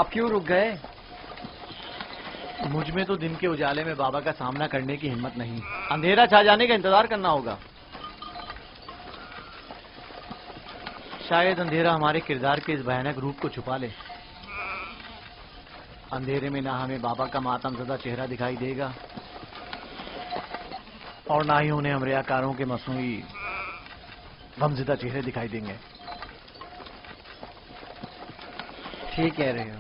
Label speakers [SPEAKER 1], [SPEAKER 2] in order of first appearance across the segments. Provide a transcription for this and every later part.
[SPEAKER 1] اب کیوں رک گئے؟
[SPEAKER 2] مجھ میں تو دن کے اجالے میں بابا کا سامنا کرنے کی ہمت نہیں، اندھیرا چھا جانے کا انتظار کرنا ہوگا۔ شاید اندھیرا ہمارے کردار کے اس بھیانک روپ کو چھپا لے۔ اندھیرے میں نہ ہمیں بابا کا ماتم زدہ چہرہ دکھائی دے گا اور نہ ہی انہیں ہم ریاکاروں کے مصنوعی غمزدہ چہرے دکھائی دیں گے۔
[SPEAKER 1] ٹھیک کہہ رہے ہو،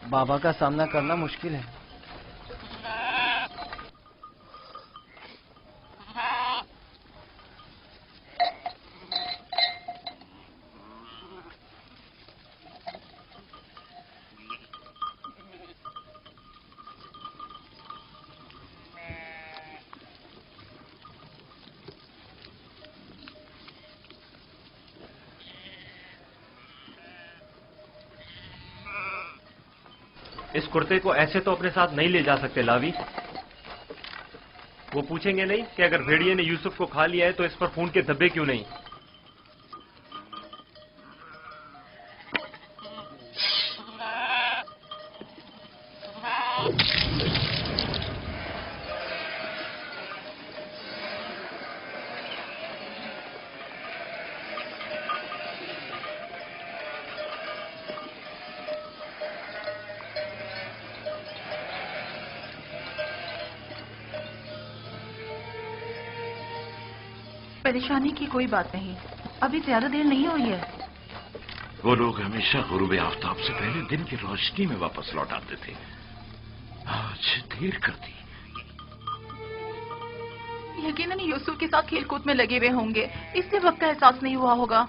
[SPEAKER 1] بابا کا سامنا کرنا مشکل ہے۔
[SPEAKER 3] اس کرتے کو ایسے تو اپنے ساتھ نہیں لے جا سکتے لاوی۔ وہ پوچھیں گے نہیں کہ اگر بھیڑیے نے یوسف کو کھا لیا ہے تو اس پر خون کے دھبے کیوں نہیں؟
[SPEAKER 4] پریشانی کی کوئی بات نہیں، ابھی زیادہ دیر نہیں ہوئی ہے۔
[SPEAKER 5] وہ لوگ ہمیشہ غروب آفتاب سے پہلے دن کی روشنی میں واپس لوٹ آتے تھے، آج دیر کر دی۔
[SPEAKER 4] یقیناً یوسف کے ساتھ کھیل کود میں لگے ہوئے ہوں گے، اس لیے وقت کا احساس نہیں ہوا ہوگا۔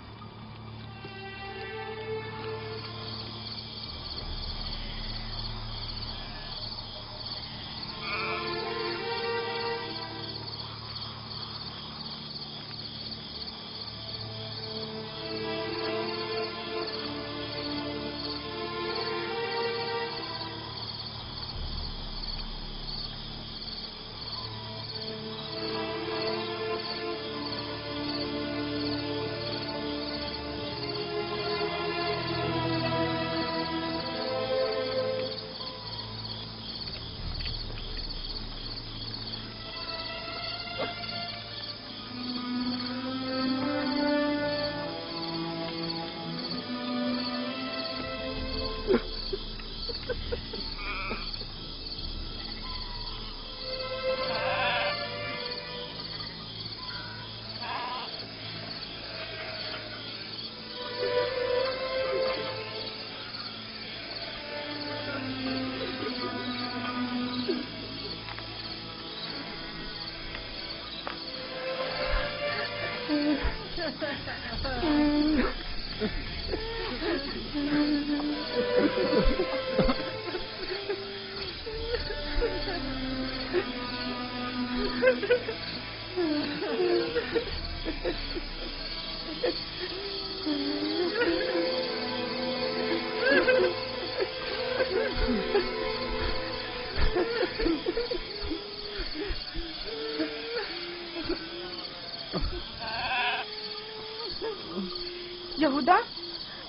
[SPEAKER 4] یہودا،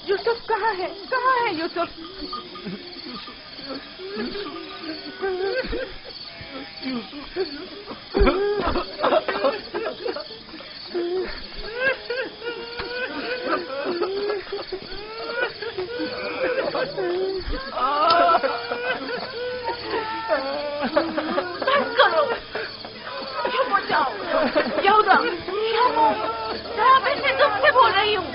[SPEAKER 4] یوسف کہاں ہے؟ کہاں ہے یوسف؟ بس کرو، چپ ہو جاؤ۔ یہودا، میں تم سے بول رہی ہوں،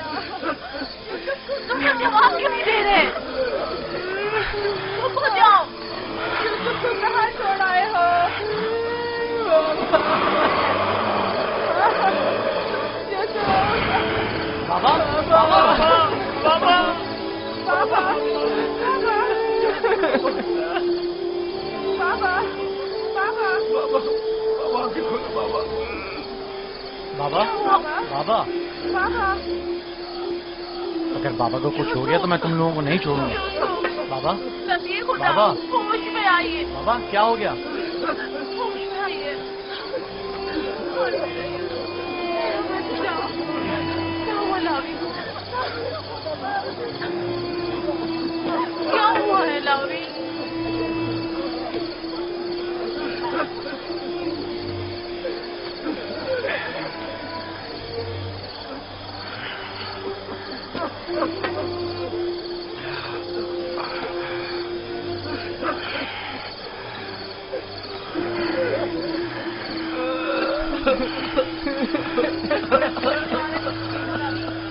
[SPEAKER 4] تم کیا جواب کیوں نہیں دے رہے؟ چپ ہو جاؤ۔ یوسف کو کہاں چھوڑ آئے ہو؟
[SPEAKER 2] بابا بابا بابا
[SPEAKER 4] بابا
[SPEAKER 2] بابا بابا
[SPEAKER 4] بابا،
[SPEAKER 2] اگر بابا کو کچھ ہو گیا تو میں تم لوگوں کو نہیں چھوڑوں گا۔ بابا بابا
[SPEAKER 4] ہوش میں آئیے۔
[SPEAKER 2] بابا کیا ہو گیا؟
[SPEAKER 4] ہوش میں آئیے۔ کیا ہوا لاوی؟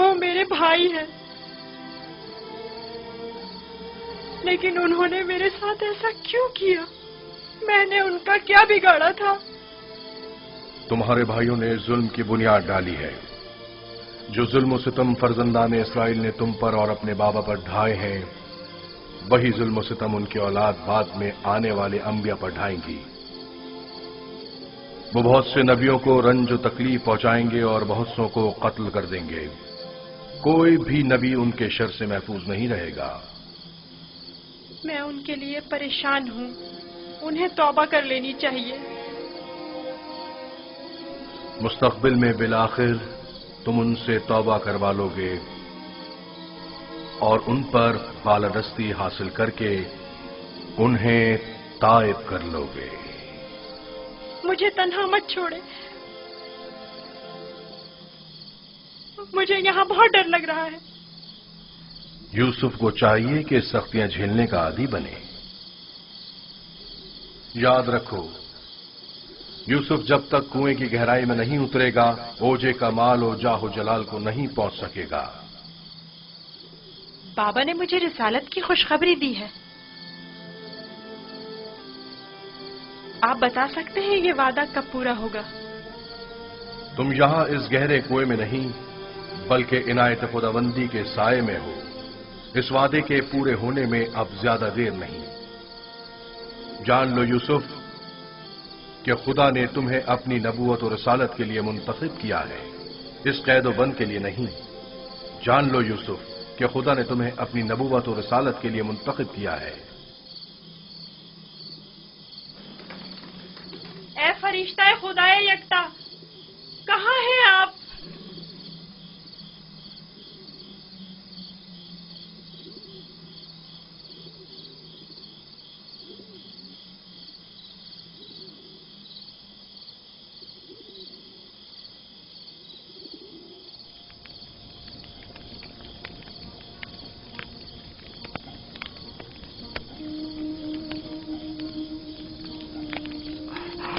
[SPEAKER 6] وہ میرے بھائی ہیں، لیکن انہوں نے میرے ساتھ ایسا کیوں کیا؟ میں نے ان کا کیا بگاڑا تھا؟
[SPEAKER 7] تمہارے بھائیوں نے ظلم کی بنیاد ڈالی ہے۔ جو ظلم و ستم فرزندان اسرائیل نے تم پر اور اپنے بابا پر ڈھائے ہیں، وہی ظلم و ستم ان کی اولاد بعد میں آنے والے انبیاء پر ڈھائیں گی۔ وہ بہت سے نبیوں کو رنج و تکلیف پہنچائیں گے اور بہت سوں کو قتل کر دیں گے۔ کوئی بھی نبی ان کے شر سے محفوظ نہیں رہے گا۔
[SPEAKER 6] میں ان کے لیے پریشان ہوں، انہیں توبہ کر لینی چاہیے۔
[SPEAKER 7] مستقبل میں بالآخر تم ان سے توبہ کروا لو گے اور ان پر بالادستی حاصل کر کے انہیں تائب کر لو گے۔
[SPEAKER 6] مجھے تنہا مت چھوڑے، مجھے یہاں بہت ڈر لگ رہا ہے۔
[SPEAKER 7] یوسف کو چاہیے کہ سختیاں جھیلنے کا عادی بنے۔ یاد رکھو، یوسف جب تک کنویں کی گہرائی میں نہیں اترے گا، اوجے کا مال و جاہ و جلال کو نہیں پہنچ سکے گا۔
[SPEAKER 6] بابا نے مجھے رسالت کی خوشخبری دی ہے۔ آپ بتا سکتے ہیں یہ وعدہ کب پورا ہوگا؟
[SPEAKER 7] تم یہاں اس گہرے کنویں میں نہیں بلکہ عنایت خداوندی کے سائے میں ہو۔ اس وعدے کے پورے ہونے میں اب زیادہ دیر نہیں۔ جان لو یوسف کہ خدا نے تمہیں اپنی نبوت و رسالت کے لیے منتخب کیا ہے، اس قید و بند کے لیے نہیں۔ جان لو یوسف کہ خدا نے تمہیں اپنی نبوت و رسالت کے لیے منتخب کیا ہے۔
[SPEAKER 6] اے فرشتہ خدائے یکتا، کہاں ہیں آپ؟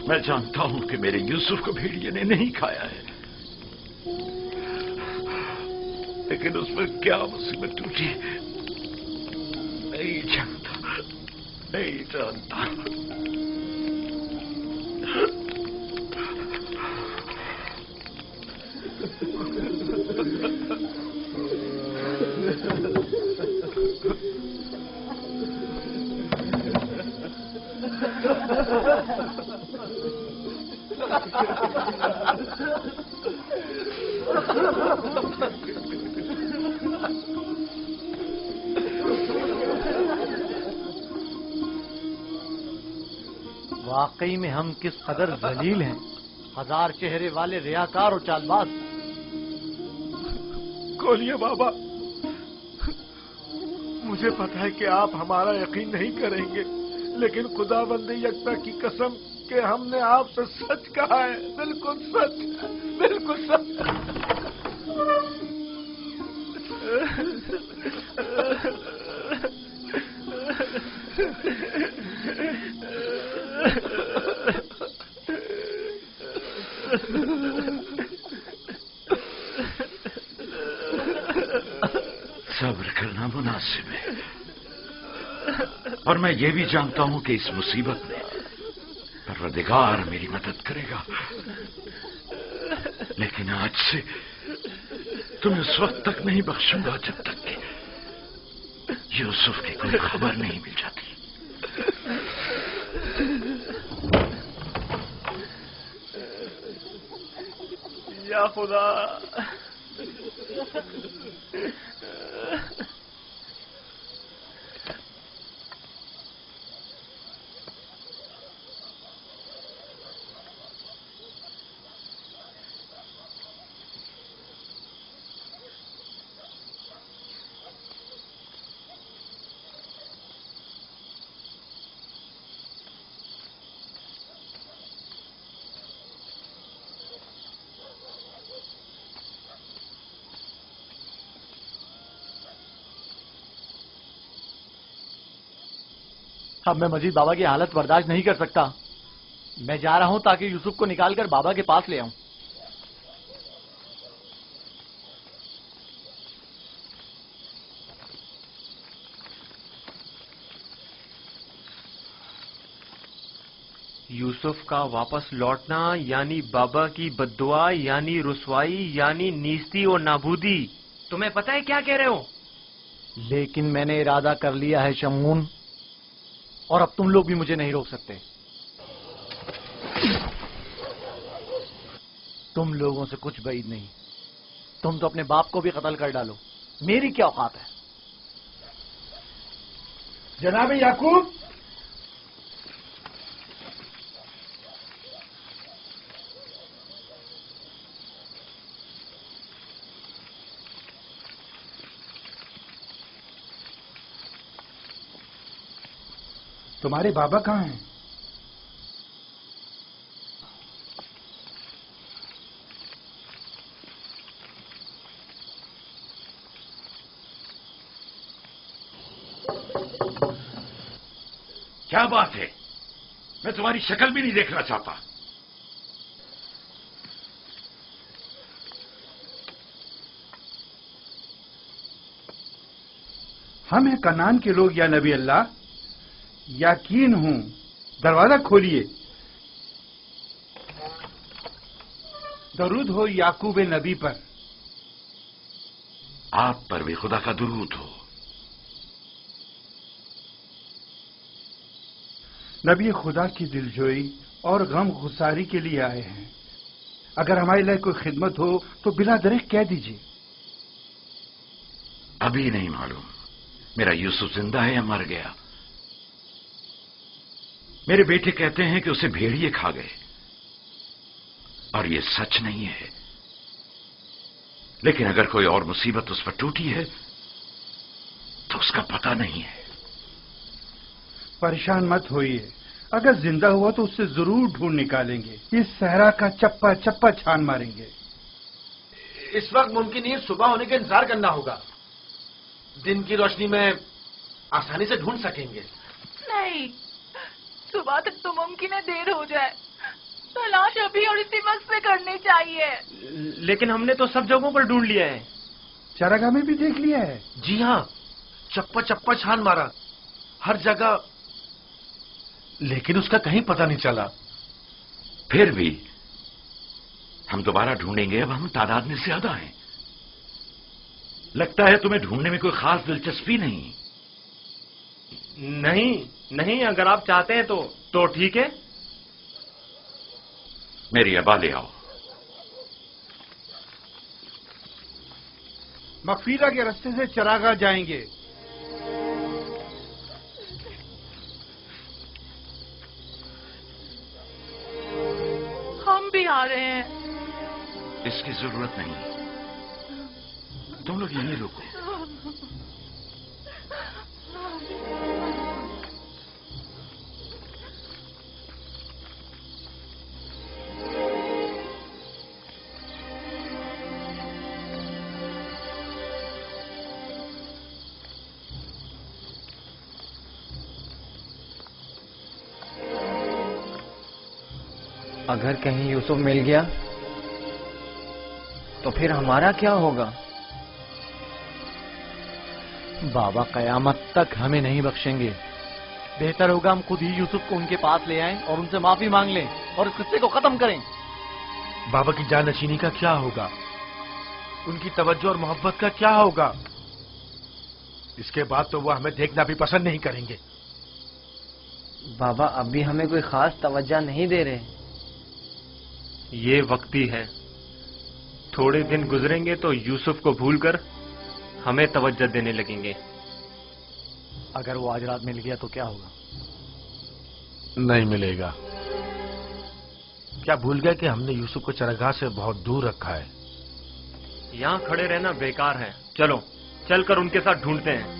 [SPEAKER 5] میں جانتا ہوں کہ میرے یوسف کو بھیڑیے نے نہیں کھایا ہے، لیکن اس پر کیا مصیبت ٹوٹی نہیں جانتا، نہیں جانتا۔
[SPEAKER 8] واقعی میں ہم کس قدر ذلیل ہیں، ہزار چہرے والے ریاکار اور چال باز۔
[SPEAKER 9] کولیا بابا، مجھے پتا ہے کہ آپ ہمارا یقین نہیں کریں گے، لیکن خدا بندی یکتا کی قسم کہ ہم نے آپ سے سچ کہا ہے، بالکل سچ، بالکل سچ۔
[SPEAKER 5] صبر کرنا مناسب ہے، اور میں یہ بھی جانتا ہوں کہ اس مصیبت میں پروردگار میری مدد کرے گا، لیکن آج سے تمہیں اس وقت تک نہیں بخشوں گا جب تک کہ یوسف کی کوئی خبر نہیں مل جاتی۔
[SPEAKER 2] یا خدا،
[SPEAKER 8] اب میں مزید بابا کی حالت برداشت نہیں کر سکتا۔ میں جا رہا ہوں تاکہ یوسف کو نکال کر بابا کے پاس لے آؤں۔
[SPEAKER 2] یوسف کا واپس لوٹنا یعنی بابا کی بددعا یعنی رسوائی یعنی نیستی اور نابودی. تمہیں پتہ ہے کیا کہہ رہے ہو؟
[SPEAKER 8] لیکن میں نے ارادہ کر لیا ہے شمعون، اور اب تم لوگ بھی مجھے نہیں روک سکتے. تم لوگوں سے کچھ بعید نہیں. تم تو اپنے باپ کو بھی قتل کر ڈالو، میری کیا اوقات ہے؟
[SPEAKER 9] جناب یعقوب، تمہارے بابا کہاں ہیں؟
[SPEAKER 5] کیا بات ہے؟ میں تمہاری شکل بھی نہیں دیکھنا چاہتا.
[SPEAKER 9] ہم ہیں کنعان کے لوگ یا نبی اللہ. یقین ہوں، دروازہ کھولیے. درود ہو یعقوب نبی پر.
[SPEAKER 5] آپ پر بھی خدا کا درود ہو.
[SPEAKER 9] نبی خدا کی دلجوئی اور غم گساری کے لیے آئے ہیں. اگر ہمارے لیے کوئی خدمت ہو تو بلا درخت کہہ دیجیے.
[SPEAKER 5] ابھی نہیں معلوم میرا یوسف زندہ ہے یا مر گیا. میرے بیٹے کہتے ہیں کہ اسے بھیڑیے کھا گئے، اور یہ سچ نہیں ہے. لیکن اگر کوئی اور مصیبت اس پر ٹوٹی ہے تو اس کا پتہ نہیں ہے.
[SPEAKER 9] پریشان مت ہوئیے، اگر زندہ ہوا تو اسے ضرور ڈھونڈ نکالیں گے. اس صحرا کا چپا چپا چھان ماریں گے.
[SPEAKER 8] اس وقت ممکن نہیں صبح ہونے کا انتظار کرنا ہوگا. دن کی روشنی میں آسانی سے ڈھونڈ سکیں گے.
[SPEAKER 4] نہیں، صبح تک تو ممکن ہے دیر ہو جائے. تلاش ابھی اور اسی وقت سے کرنی چاہیے.
[SPEAKER 2] لیکن ہم نے تو سب جگہوں پر ڈھونڈ لیا ہے.
[SPEAKER 9] چراگاہ میں بھی دیکھ لیا ہے.
[SPEAKER 8] جی ہاں، چپا چپا چھان مارا ہر جگہ، لیکن اس کا کہیں پتہ نہیں چلا.
[SPEAKER 5] پھر بھی ہم دوبارہ ڈھونڈیں گے. اب ہم تعداد میں زیادہ ہیں. لگتا ہے تمہیں ڈھونڈنے میں کوئی خاص دلچسپی نہیں.
[SPEAKER 2] نہیں، اگر آپ چاہتے ہیں تو ٹھیک ہے.
[SPEAKER 5] میری ابا لے آؤ.
[SPEAKER 9] مغفیرہ کے راستے سے چراگاہ جائیں گے.
[SPEAKER 4] ہم بھی آ رہے ہیں.
[SPEAKER 5] اس کی ضرورت نہیں، تم لوگ یہیں رکو.
[SPEAKER 1] اگر کہیں یوسف مل گیا تو پھر ہمارا کیا ہوگا؟
[SPEAKER 8] بابا قیامت تک ہمیں نہیں بخشیں گے. بہتر ہوگا ہم خود ہی یوسف کو ان کے پاس لے آئیں اور ان سے معافی مانگ لیں اور اس قصے کو ختم کریں.
[SPEAKER 9] بابا کی جانشینی کا کیا ہوگا؟ ان کی توجہ اور محبت کا کیا ہوگا؟ اس کے بعد تو وہ ہمیں دیکھنا بھی پسند نہیں کریں گے.
[SPEAKER 1] بابا اب بھی ہمیں کوئی خاص توجہ نہیں دے رہے.
[SPEAKER 2] یہ وقتی ہے. تھوڑے دن گزریں گے تو یوسف کو بھول کر ہمیں توجہ دینے لگیں گے.
[SPEAKER 8] اگر وہ آج رات مل گیا تو کیا ہوگا؟
[SPEAKER 9] نہیں ملے گا. کیا بھول گئے کہ ہم نے یوسف کو چراگاہ سے بہت دور رکھا ہے؟
[SPEAKER 2] یہاں کھڑے رہنا بیکار ہے. چلو چل کر ان کے ساتھ ڈھونڈتے ہیں.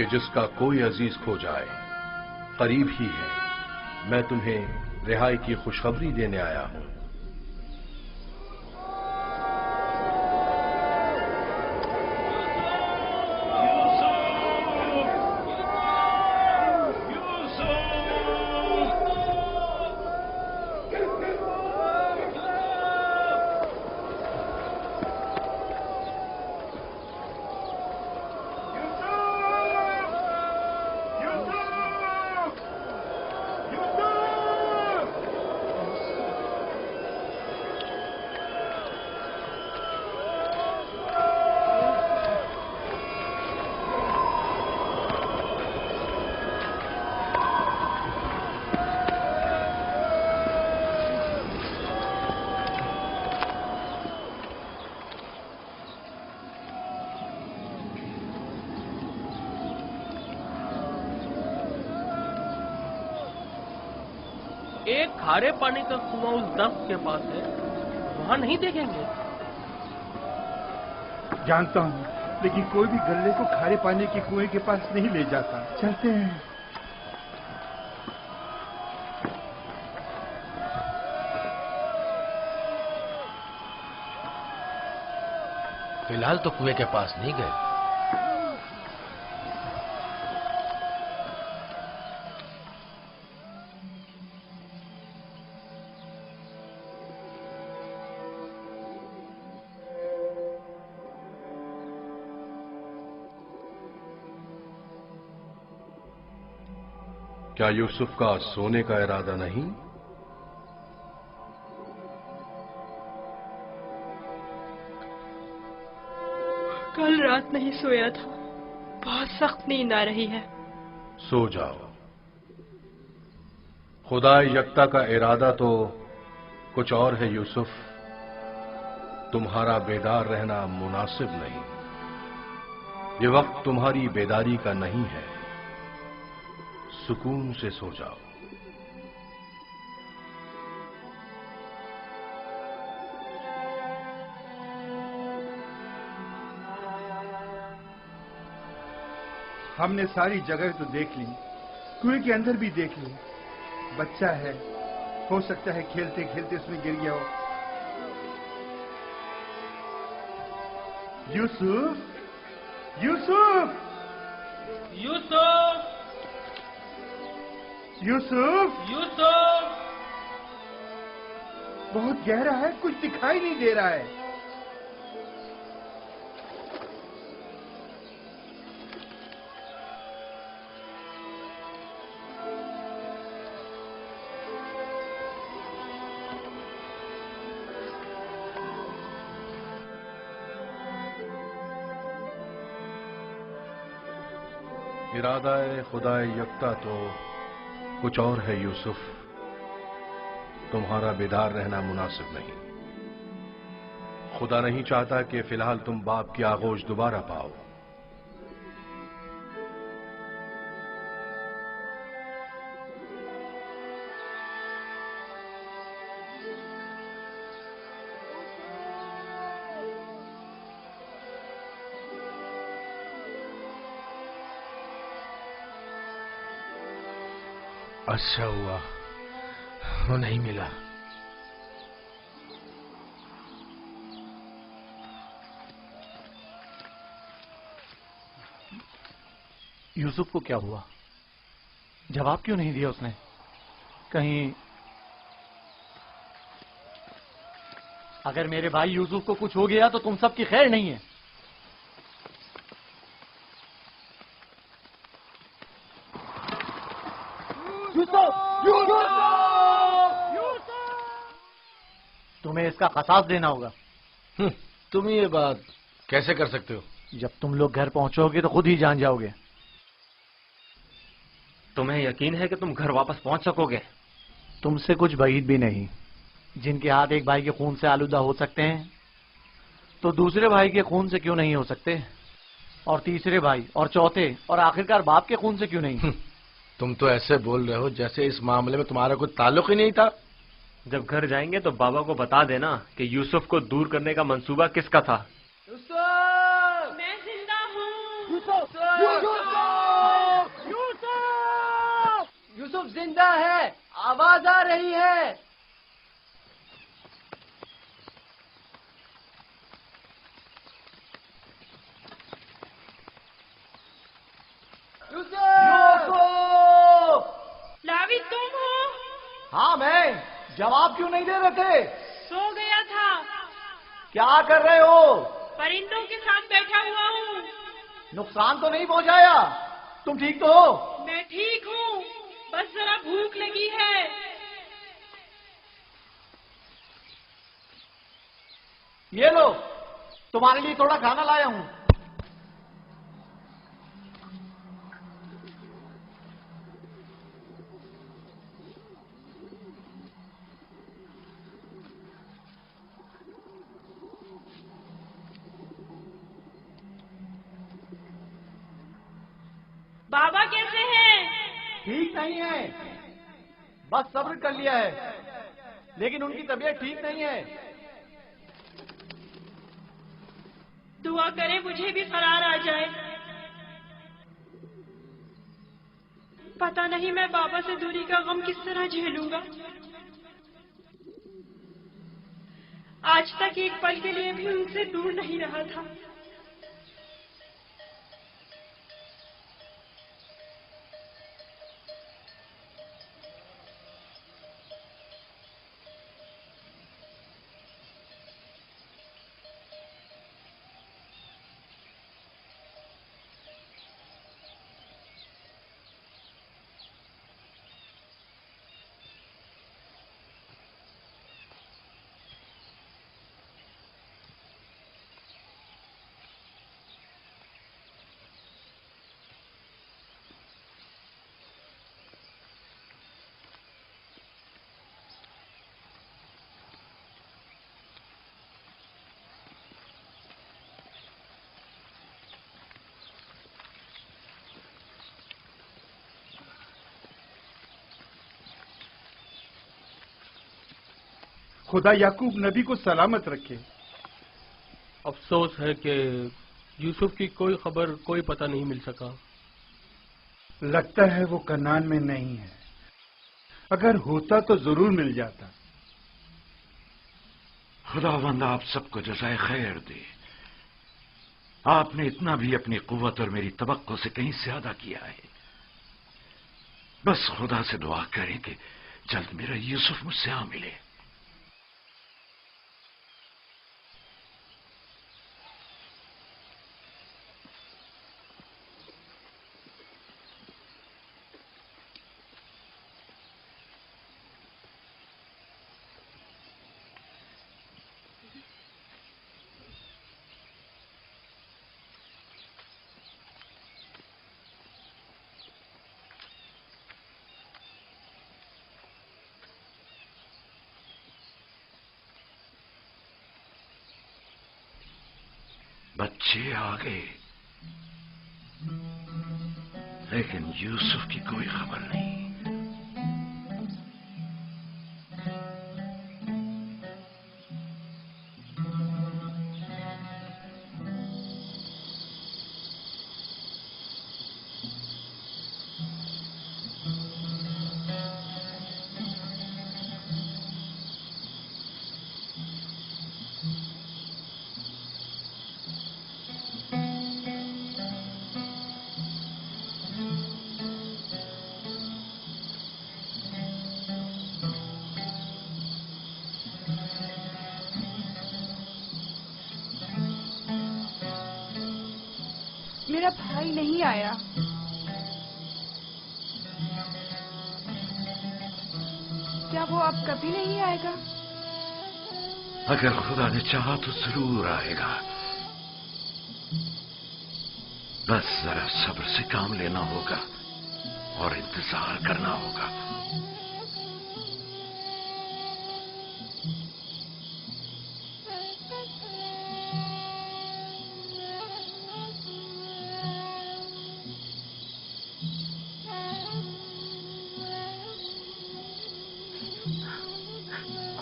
[SPEAKER 7] کہ جس کا کوئی عزیز کھو جائے قریب ہی ہے، میں تمہیں رہائی کی خوشخبری دینے آیا ہوں۔
[SPEAKER 2] ایک کھارے پانی کا کنواں اس درخت کے پاس ہے، وہاں نہیں دیکھیں گے؟
[SPEAKER 9] جانتا ہوں، لیکن کوئی بھی گلے کو کھارے پانی کے کنویں کے پاس نہیں لے جاتا۔ چلتے ہیں۔
[SPEAKER 10] فی الحال تو کنویں کے پاس نہیں گئے۔
[SPEAKER 7] کیا یوسف کا سونے کا ارادہ نہیں؟
[SPEAKER 6] کل رات نہیں سویا تھا، بہت سخت نیند آ رہی ہے۔
[SPEAKER 7] سو جاؤ۔ خدا یکتا کا ارادہ تو کچھ اور ہے یوسف، تمہارا بیدار رہنا مناسب نہیں۔ یہ وقت تمہاری بیداری کا نہیں ہے، سکون سے سو جاؤ۔
[SPEAKER 9] ہم نے ساری جگہ تو دیکھ لی، کنویں کے اندر بھی دیکھ لی۔ بچہ ہے، ہو سکتا ہے کھیلتے کھیلتے اس میں گر گیا ہو۔ یوسف، یوسف،
[SPEAKER 2] یوسف،
[SPEAKER 9] یوسف،
[SPEAKER 2] یوسف!
[SPEAKER 9] بہت گہرا ہے، کچھ دکھائی نہیں دے رہا ہے۔
[SPEAKER 7] ارادہ خدا یکتا تو کچھ اور ہے یوسف، تمہارا بیدار رہنا مناسب نہیں۔ خدا نہیں چاہتا کہ فی الحال تم باپ کی آغوش دوبارہ پاؤ۔
[SPEAKER 10] اچھا ہوا وہ نہیں ملا۔
[SPEAKER 8] یوسف کو کیا ہوا؟ جواب کیوں نہیں دیا اس نے؟ کہیں اگر میرے بھائی یوسف کو کچھ ہو گیا تو تم سب کی خیر نہیں ہے۔ تمہیں اس کا قصاص دینا ہوگا۔
[SPEAKER 10] تم یہ بات کیسے کر سکتے ہو؟
[SPEAKER 8] جب تم لوگ گھر پہنچو گے تو خود ہی جان جاؤ گے۔
[SPEAKER 11] تمہیں یقین ہے کہ تم گھر واپس پہنچ سکو گے؟
[SPEAKER 8] تم سے کچھ بعید بھی نہیں۔ جن کے ہاتھ ایک بھائی کے خون سے آلودہ ہو سکتے ہیں تو دوسرے بھائی کے خون سے کیوں نہیں ہو سکتے؟ اور تیسرے بھائی اور چوتھے اور آخرکار باپ کے خون سے کیوں نہیں؟
[SPEAKER 10] تم تو ایسے بول رہے ہو جیسے اس معاملے میں تمہارا کوئی تعلق ہی نہیں تھا۔
[SPEAKER 11] جب گھر جائیں گے تو بابا کو بتا دینا کہ یوسف کو دور کرنے کا منصوبہ کس کا تھا۔
[SPEAKER 6] میں زندہ ہوں۔
[SPEAKER 1] یوسف زندہ ہے، آواز آ رہی ہے۔
[SPEAKER 6] لاوی تم ہو؟
[SPEAKER 8] ہاں میں، جواب کیوں نہیں دے رہے تھے؟
[SPEAKER 6] سو گیا تھا۔
[SPEAKER 8] کیا کر رہے ہو؟
[SPEAKER 6] پرندوں کے ساتھ بیٹھا ہوا ہوں۔
[SPEAKER 8] نقصان تو نہیں پہنچایا؟ تم ٹھیک تو ہو؟
[SPEAKER 6] میں ٹھیک ہوں، بس ذرا بھوک لگی ہے۔
[SPEAKER 8] یہ لو، تمہارے لیے تھوڑا کھانا لایا ہوں۔
[SPEAKER 6] بابا کیسے ہیں؟
[SPEAKER 8] ٹھیک نہیں ہے، بس صبر کر لیا ہے، لیکن ان کی طبیعت ٹھیک نہیں ہے۔
[SPEAKER 6] دعا کرے مجھے بھی قرار آ جائے۔ پتہ نہیں میں بابا سے دوری کا غم کس طرح جھیلوں گا۔ آج تک ایک پل کے لیے بھی ان سے دور نہیں رہا تھا۔
[SPEAKER 9] خدا یعقوب نبی کو سلامت رکھے۔
[SPEAKER 12] افسوس ہے کہ یوسف کی کوئی خبر، کوئی پتہ نہیں مل سکا۔
[SPEAKER 9] لگتا ہے وہ کنعان میں نہیں ہے، اگر ہوتا تو ضرور مل جاتا۔
[SPEAKER 5] خداوند آپ سب کو جزائے خیر دے۔ آپ نے اتنا بھی اپنی قوت اور میری توقع سے کہیں زیادہ کیا ہے۔ بس خدا سے دعا کریں کہ جلد میرا یوسف مجھ سے آ ملے۔ بچے آ گئے، لیکن یوسف کی کوئی خبر نہیں۔
[SPEAKER 13] میرا بھائی نہیں آیا۔ کیا وہ اب کبھی نہیں آئے گا؟
[SPEAKER 5] اگر خدا نے چاہا تو ضرور آئے گا، بس ذرا صبر سے کام لینا ہوگا اور انتظار کرنا ہوگا۔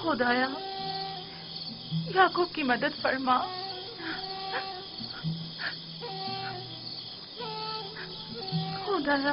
[SPEAKER 4] خدایا یعقوب کی مدد فرما۔ خدایا